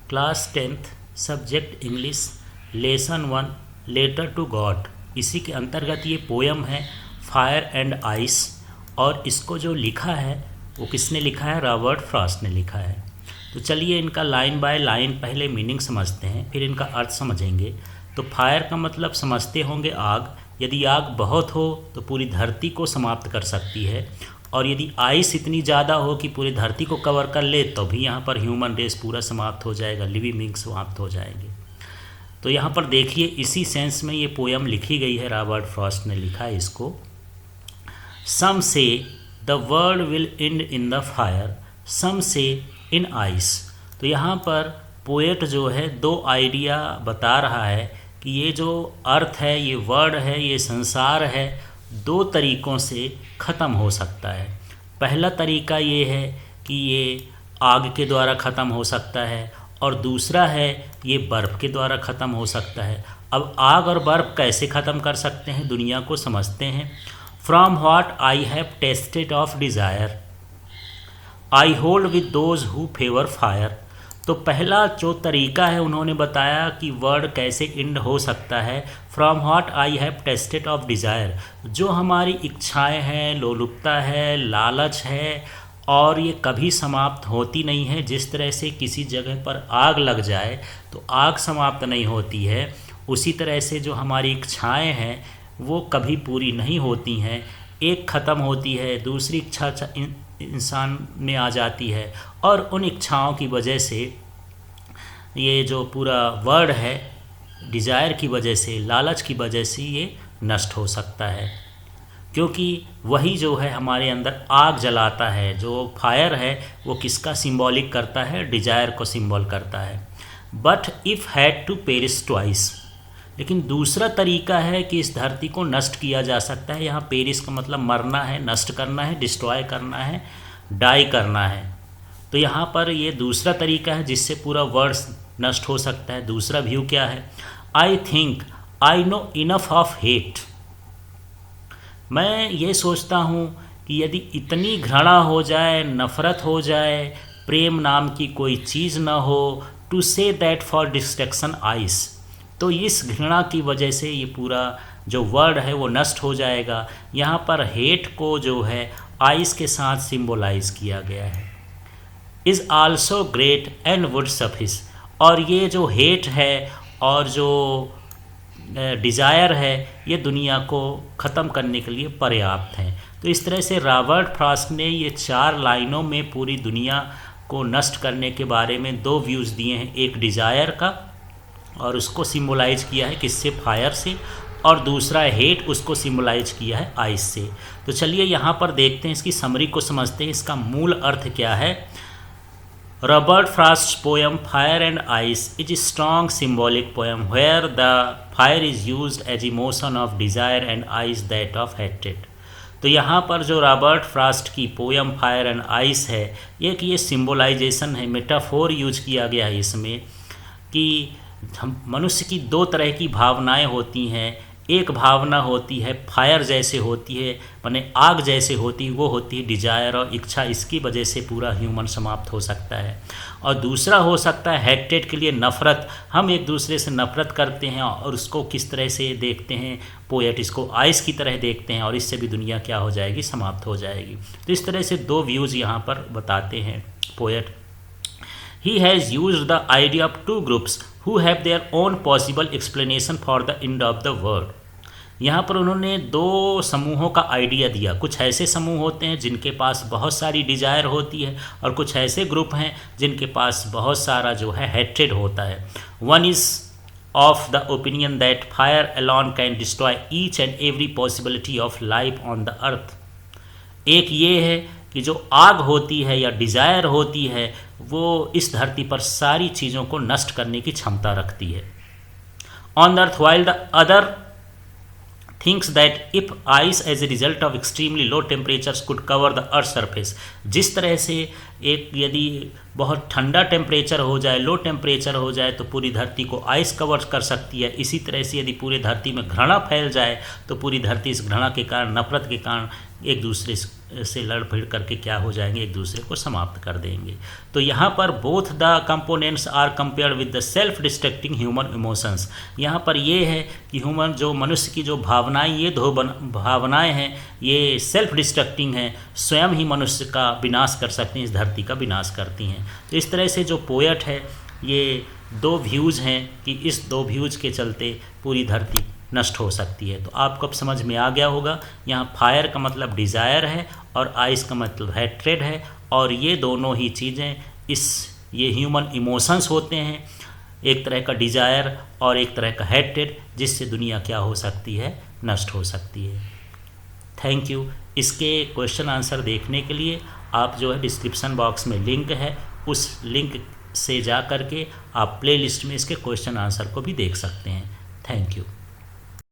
Class 10th subject English lesson 1 letter to God. इसी के अंतर्गत ये पोयम है फायर एंड आइस, और इसको जो लिखा है वो किसने लिखा है? रॉबर्ट फ्रॉस्ट ने लिखा है। तो चलिए इनका लाइन बाय लाइन पहले मीनिंग समझते हैं, फिर इनका अर्थ समझेंगे। तो फायर का मतलब समझते होंगे आग। यदि आग बहुत हो तो पूरी धरती को समाप्त कर सकती है, और यदि आइस इतनी ज़्यादा हो कि पूरी धरती को कवर कर ले तो भी यहाँ पर ह्यूमन रेस पूरा समाप्त हो जाएगा, लिविंग बींग समाप्त हो जाएंगे। तो यहाँ पर देखिए इसी सेंस में ये पोयम लिखी गई है, रॉबर्ट फ्रॉस्ट ने लिखा है इसको। Some say the world will end in the fire, some say in ice. तो यहाँ पर पोएट जो है दो आइडिया बता रहा है कि ये जो अर्थ है, ये वर्ल्ड है, ये संसार है, दो तरीक़ों से ख़त्म हो सकता है। पहला तरीका ये है कि ये आग के द्वारा ख़त्म हो सकता है, और दूसरा है ये बर्फ़ के द्वारा ख़त्म हो सकता है। अब आग और बर्फ़ कैसे ख़त्म कर सकते हैं, दुनिया को समझते हैं। From what I have tested of desire I hold with those who favour fire. तो पहला जो तरीका है उन्होंने बताया कि वर्ड कैसे एंड हो सकता है। From what I have tested of desire, जो हमारी इच्छाएं हैं, लोलुपता है, लालच है, और ये कभी समाप्त होती नहीं है। जिस तरह से किसी जगह पर आग लग जाए तो आग समाप्त नहीं होती है, उसी तरह से जो हमारी इच्छाएं हैं वो कभी पूरी नहीं होती हैं। एक ख़त्म होती है, दूसरी इच्छा इंसान में आ जाती है, और उन इच्छाओं की वजह से ये जो पूरा वर्ड है, डिज़ायर की वजह से, लालच की वजह से ये नष्ट हो सकता है। क्योंकि वही जो है हमारे अंदर आग जलाता है। जो फायर है वो किसका सिंबॉलिक करता है? डिज़ायर को सिंबल करता है। But if had to perish twice, लेकिन दूसरा तरीका है कि इस धरती को नष्ट किया जा सकता है। यहाँ पेरिस का मतलब मरना है, नष्ट करना है, डिस्ट्रॉय करना है, डाई करना है। तो यहाँ पर ये दूसरा तरीका है जिससे पूरा वर्ल्ड नष्ट हो सकता है। दूसरा व्यू क्या है? I think I know enough of hate. मैं ये सोचता हूँ कि यदि इतनी घृणा हो जाए, नफ़रत हो जाए, प्रेम नाम की कोई चीज़ ना हो, to say that for destruction ice, तो इस घृणा की वजह से ये पूरा जो वर्ड है वो नष्ट हो जाएगा। यहाँ पर हेट को जो है आइस के साथ सिंबलाइज किया गया है। Is also great and would suffice, और ये जो हेट है और जो डिज़ायर है ये दुनिया को ख़त्म करने के लिए पर्याप्त हैं। तो इस तरह से रॉबर्ट फ्रॉस्ट ने ये 4 लाइनों में पूरी दुनिया को नष्ट करने के बारे में 2 व्यूज़ दिए हैं। एक डिज़ायर का, और उसको सिंबलाइज किया है किससे? फायर से, और दूसरा हेट, उसको सिंबलाइज किया है आइस से। तो चलिए यहाँ पर देखते हैं, इसकी समरी को समझते हैं, इसका मूल अर्थ क्या है। Robert Frost poem Fire and Ice is a strong symbolic poem where the fire is used as emotion of desire and ice that of hatred. तो यहाँ पर जो रॉबर्ट फ्रॉस्ट की पोएम फायर एंड आइस है, एक ये symbolisation है, metaphor use किया गया है इसमें, कि हम मनुष्य की 2 तरह की भावनाएं होती हैं। एक भावना होती है फायर जैसे होती है, माने आग जैसे होती है, वो होती है डिजायर और इच्छा। इसकी वजह से पूरा ह्यूमन समाप्त हो सकता है। और दूसरा हो सकता है हेट्रेड के लिए नफ़रत। हम एक दूसरे से नफ़रत करते हैं और उसको किस तरह से देखते हैं, पोएट इसको आइस की तरह देखते हैं, और इससे भी दुनिया क्या हो जाएगी? समाप्त हो जाएगी। तो इस तरह से 2 व्यूज़ यहाँ पर बताते हैं poet. He has used the idea of 2 groups who have their own possible explanation for the end of the world. यहाँ पर उन्होंने 2 समूहों का आइडिया दिया। कुछ ऐसे समूह होते हैं जिनके पास बहुत सारी डिज़ायर होती है, और कुछ ऐसे ग्रुप हैं जिनके पास बहुत सारा जो है हेट्रेड होता है। One is of the opinion that fire alone can destroy each and every possibility of life on the earth. एक ये है कि जो आग होती है या डिज़ायर होती है वो इस धरती पर सारी चीज़ों को नष्ट करने की क्षमता रखती है। On the earth, while the other thinks that if ice as a result of extremely low temperatures could cover the earth surface. जिस तरह से एक यदि बहुत ठंडा टेम्परेचर हो जाए, लो टेम्परेचर हो जाए, तो पूरी धरती को आइस कवर कर सकती है। इसी तरह से यदि पूरी धरती में घृणा फैल जाए तो पूरी धरती इस घृणा के कारण, नफरत के कारण एक दूसरे से लड़ भिड़ करके क्या हो जाएंगे, एक दूसरे को समाप्त कर देंगे। तो यहाँ पर both the components are compared with the self destructing human emotions. यहाँ पर ये है कि ह्यूमन जो मनुष्य की जो भावनाएं, ये दो भावनाएं हैं, ये सेल्फ डिस्ट्रक्टिंग हैं, स्वयं ही मनुष्य का विनाश कर सकती हैं, इस धरती का विनाश करती हैं। तो इस तरह से जो पोएट है, ये दो व्यूज़ हैं कि इस दो व्यूज़ के चलते पूरी धरती नष्ट हो सकती है। तो आपको अब समझ में आ गया होगा, यहाँ फायर का मतलब डिज़ायर है और आइस का मतलब हैट्रेड है, और ये दोनों ही चीज़ें ये ह्यूमन इमोशंस होते हैं, एक तरह का डिज़ायर और एक तरह का हैट्रेड, जिससे दुनिया क्या हो सकती है, नष्ट हो सकती है। Thank you. इसके क्वेश्चन आंसर देखने के लिए आप जो है डिस्क्रिप्शन बॉक्स में लिंक है, उस लिंक से जा कर के आप प्लेलिस्ट में इसके क्वेश्चन आंसर को भी देख सकते हैं। Thank you.